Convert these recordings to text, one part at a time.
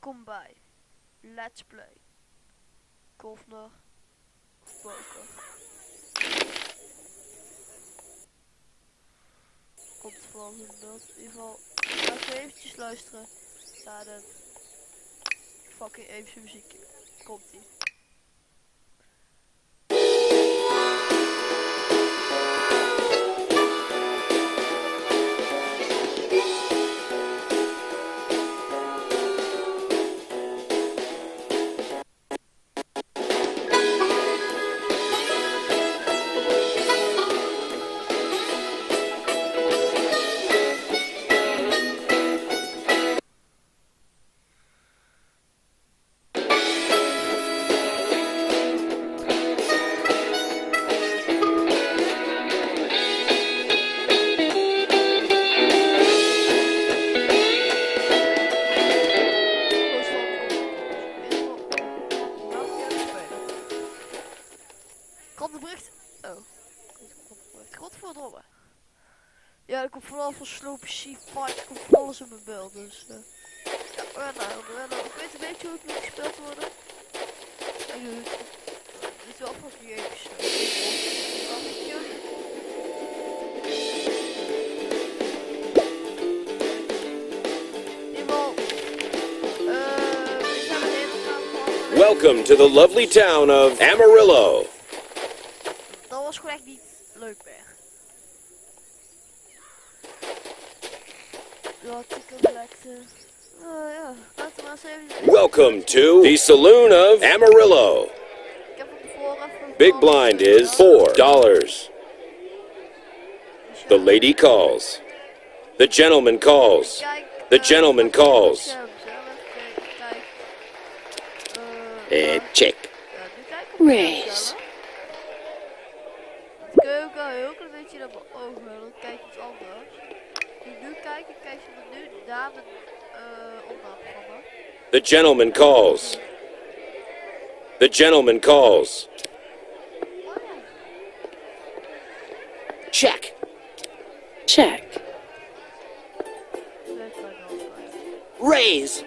Welkom bij Let's Play Golfner Poker. Komt vooral in beeld. In ieder geval, laten we eventjes luisteren naar de fucking epische muziekje. Komt ie. Godverdomme. Ja, ik kom vooral van sloopy C5, ik kom van alles in mijn beeld, dus ja, ik weet een beetje hoe het moet gespeeld worden. En nu, dit is wel fucking episch. Welcome to the lovely town of Amarillo. Dat was gewoon echt niet leuk meer. Ja, ja, laten we maar eens even... Welcome to the saloon of Amarillo. Ik heb hem tevoren even... Big blind is $4. The lady calls. The gentleman calls. The gentleman calls. Check. Raise. Ik kun ook al een heel klein beetje naar mijn ogen, dan kijk ik iets anders. Nu kijken, kijk je me nu naar de opnameprogramma. The gentleman calls. The gentleman calls. Check. Check. Raise.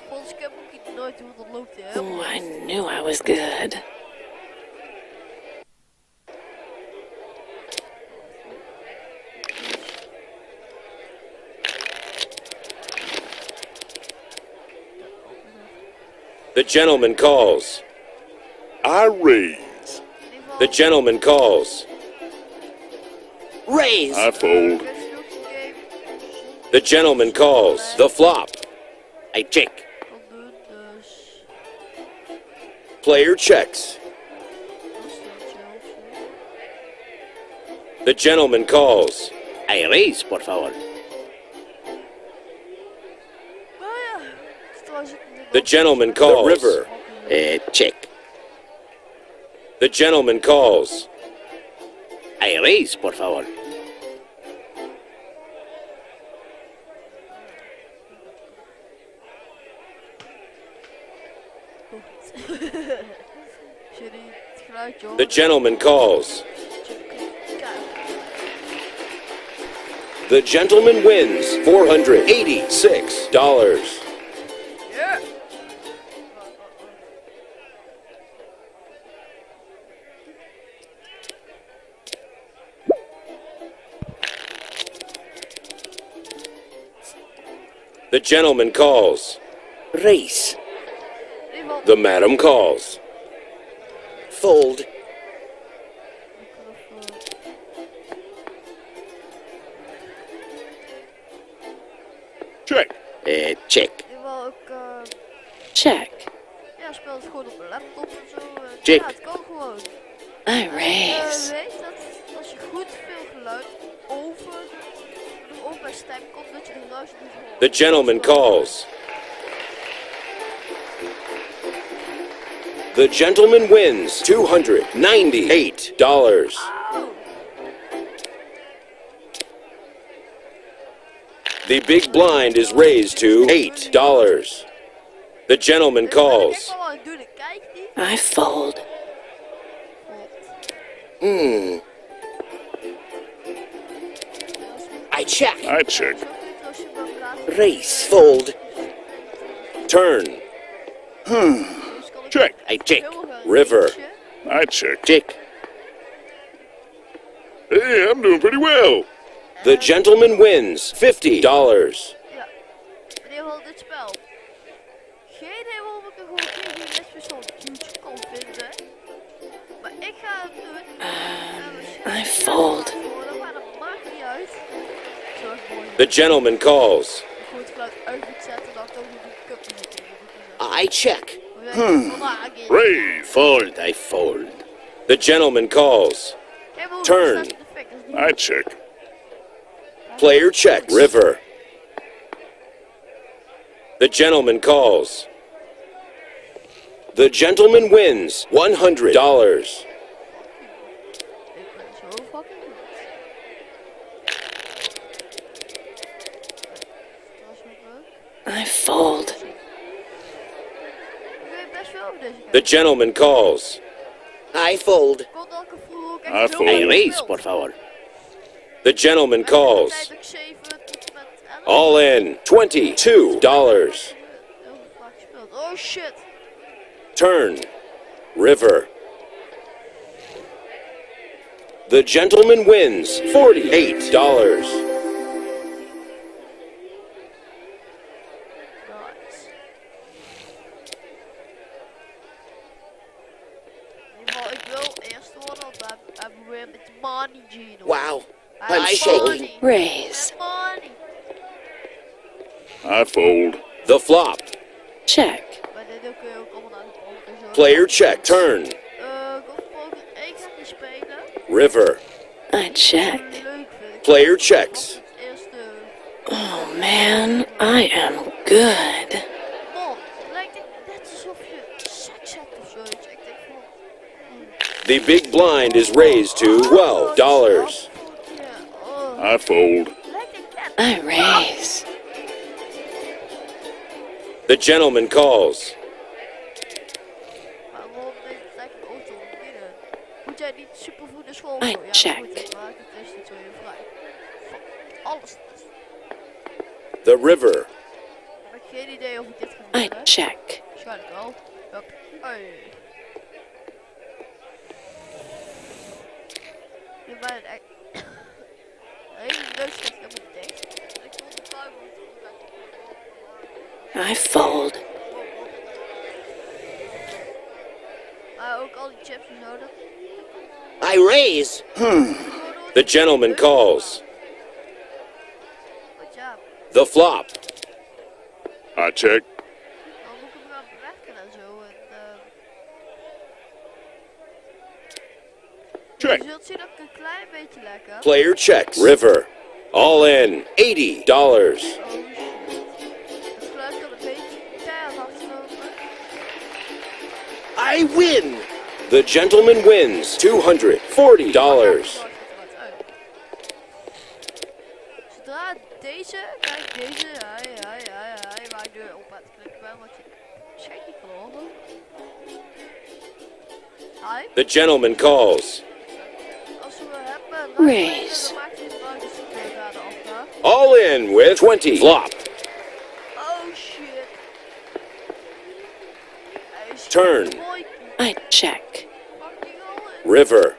Volgens ik heb ook nooit hoe dat loopt, hè. Oh, I knew I was good. The gentleman calls. I raise. The gentleman calls. Raise. I fold. The gentleman calls. The flop. I check. Player checks. The gentleman calls. I raise, por favor. The gentleman calls. The river. Check. The gentleman calls. I raise, por favor. The gentleman calls. The gentleman wins $486. Yeah. The gentleman calls. Race. The madam calls. Fold. Check. Check. Check. Ja, speel het gewoon op mijn laptop en zo. Check. Ja, het kan gewoon. I raise. Weet dat als je goed veel geluid over mijn stem komt, dat je de geluid niet hoort. The gentleman calls. The gentleman wins $298. The big blind is raised to $8. The gentleman calls. I fold. I check. I check. raise. Fold. Turn. Dus kan ik Check. I check. heel gaan River. reachen. I check. Check. Hey, I'm doing pretty well. The gentleman wins $50. Ja. In ieder geval dit spel. Geen idee waarom ik er gewoon geen best wel huge kan vinden. Maar ik ga het doen. I fold. Maar dat maakt niet uit. Zo echt mooi. The gentleman calls. Ik gooi het geluid uit moet zetten, dan kan ik nog een cup zitten. I check. Raise. Fold. I fold. The gentleman calls. Turn. I check. Player checks. River. The gentleman calls. The gentleman wins $100. Ik ben zo fucking goed. Dat is ook leuk. I fold. Ik weet best wel over deze The game. gentleman calls. I fold. Ik kon elke vroeger ook I echt fold. heel Hey, veel gespeeld. favor. The gentleman Met de tijd calls. dat ik 7 tot en met 11 All in $22. heel vaak gespeeld. Oh shit. Turn. River. The gentleman wins $48. Nice. In ieder geval, ik wil eerst worden, want we hebben weer met money, Gino. Wow. I'm shaking. Raise. Money. I fold. The flop. Check. Maar dit kun je ook allemaal naar de poker zo. Player check. Turn. Golfpoker, ik ga niet spelen. River. I check. Leuk vind ik. Player checks. Het eerste. Oh man, I am good. Man, het lijkt net alsof je seks hebt of zo. Ik denk van. The big blind is raised to $12. Ja, I fold. lijkt het net. I raise. The gentleman calls. Maar waarom denk ik dat ik een auto moet binnen? Moet jij niet supervoed naar school? I Ja, check. goed, maar het is niet zo heel vrij. Fuck, alles. The river. Ik heb geen idee of ik dit ga I doen, hè? check. Waarschijnlijk wel. Hup. Hey. Je bent echt... Een hele neus zit helemaal dicht. En ik wil de tuin moeten I fold. maar ook al die chips en zo. Dat... I raise. The gentleman calls. Goed ja. The flop. I check. Dan moet ik hem gaan bewerken en zo. En, Check. je zult zien dat ik een klein beetje lekker. Player checks. River. All in $80. Oh shit. Het geluid kan een beetje keihard aflopen. I win. The gentleman wins $240. Zodra deze, kijk deze, waar ik nu op aan het klikken ben, wat je waarschijnlijk niet kan horen. The gentleman calls. Als we hebben, Raise. dan maakt hij het uit als ik daar de afga. All in with 20. Flop. Oh shit. Hij is Turn. een boykie. I check. Fucking all in. River.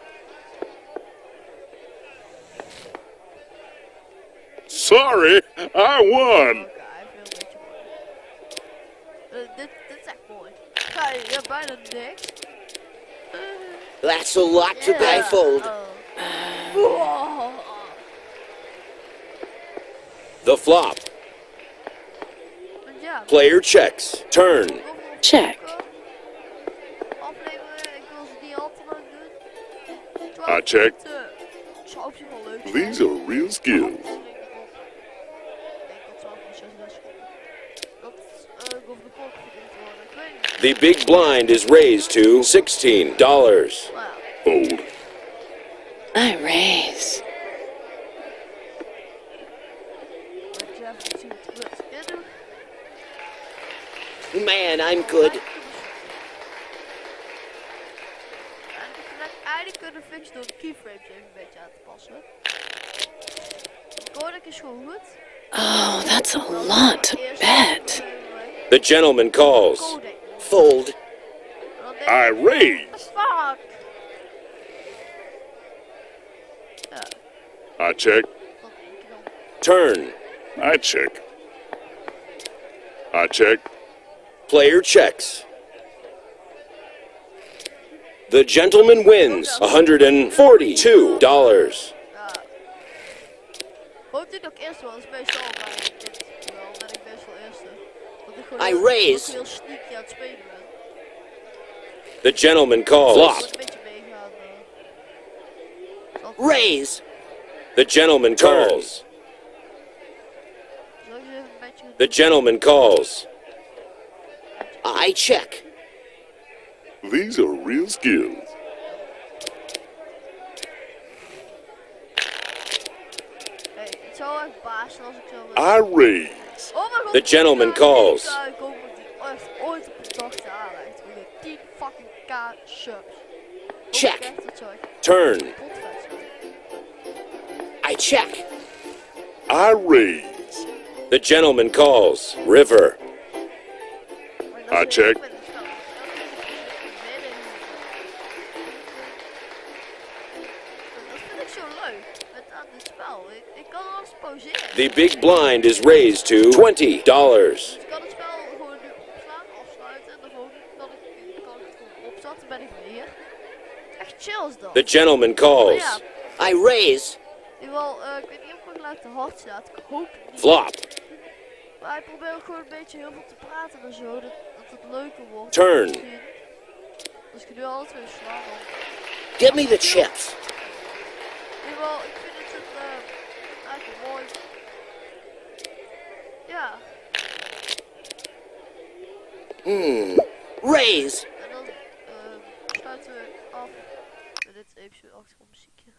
Sorry, I won. Oké, hij heeft een beetje mooi. Dit is echt mooi. Ga je, ja, bijna niks. That's a lot to Yeah. fold. Wow. The flop. Want ja, Player checks. Turn. Check. afleveren, ik wil ze niet al te lang doen. 12 I check. minuten. Zou op zich wel leuk zijn. These are real skills. Ik denk dat 12 plus 6 best goed. Dat ik over de klok verdiend worden. Ik weet niet. The big blind is raised to $16. Maar ja, Fold. I raise. ik ga even zien wat er gebeurt. Ja, doe. Man, I'm good. Eigenlijk kunnen we fixen door de keyframes even een beetje aan te passen. De codec is gewoon goed. Oh, that's a lot to bet. The gentleman calls. Code, denk ik. Fold. En dan denk ik, I raise. fuck! Ja, I check. dan één keer dan. Turn. I check. I check. Player checks. The gentleman wins $142. Ja. Hoopt u dat ik eerst wel, dat is meestal bij dit. Wel, ben ik best wel eerste. Dat ik gewoon I heel, raise. heel sneaky aan het spelen ben. The gentleman calls. Ik Flop. moet een beetje meegaan. Raise. The gentleman calls. Zal ik eens even een beetje... The gentleman calls. I check. These are real skills. Hey, het zou echt baas zijn als ik zo... I raise. Oh mijn god! The gentleman calls. Ik hoop dat die echt ooit op de dag te aanreikt. Met 10 fucking k subs. Check. Echt, dat zou echt Turn. potvet zijn. I check. I raise. The gentleman calls. River. Maar dat is I check. echt met een spel. Dat vind ik zo leuk. Met aan dit spel. Ik kan alles pauzeren. The big blind is raised to $20. Dus ik kan het spel gewoon nu opslaan, afsluiten. En dan gewoon, kan ik het gewoon opzetten, ben ik weer. Echt chill is dat. The gentleman calls. Ja. I raise. Ik weet niet of mijn geluid te hard staat. Ik hoop het niet. Flop. Maar ik probeer ook gewoon een beetje heel veel te praten en zo. Dat het leuker wordt. Turn. Misschien. Dus ik nu alle twee slaan. Dan. Give me the chips. Ik vind het eigenlijk mooi. Ja. Raise. En dan sluiten we af met dit episode achtergrondmuziekje.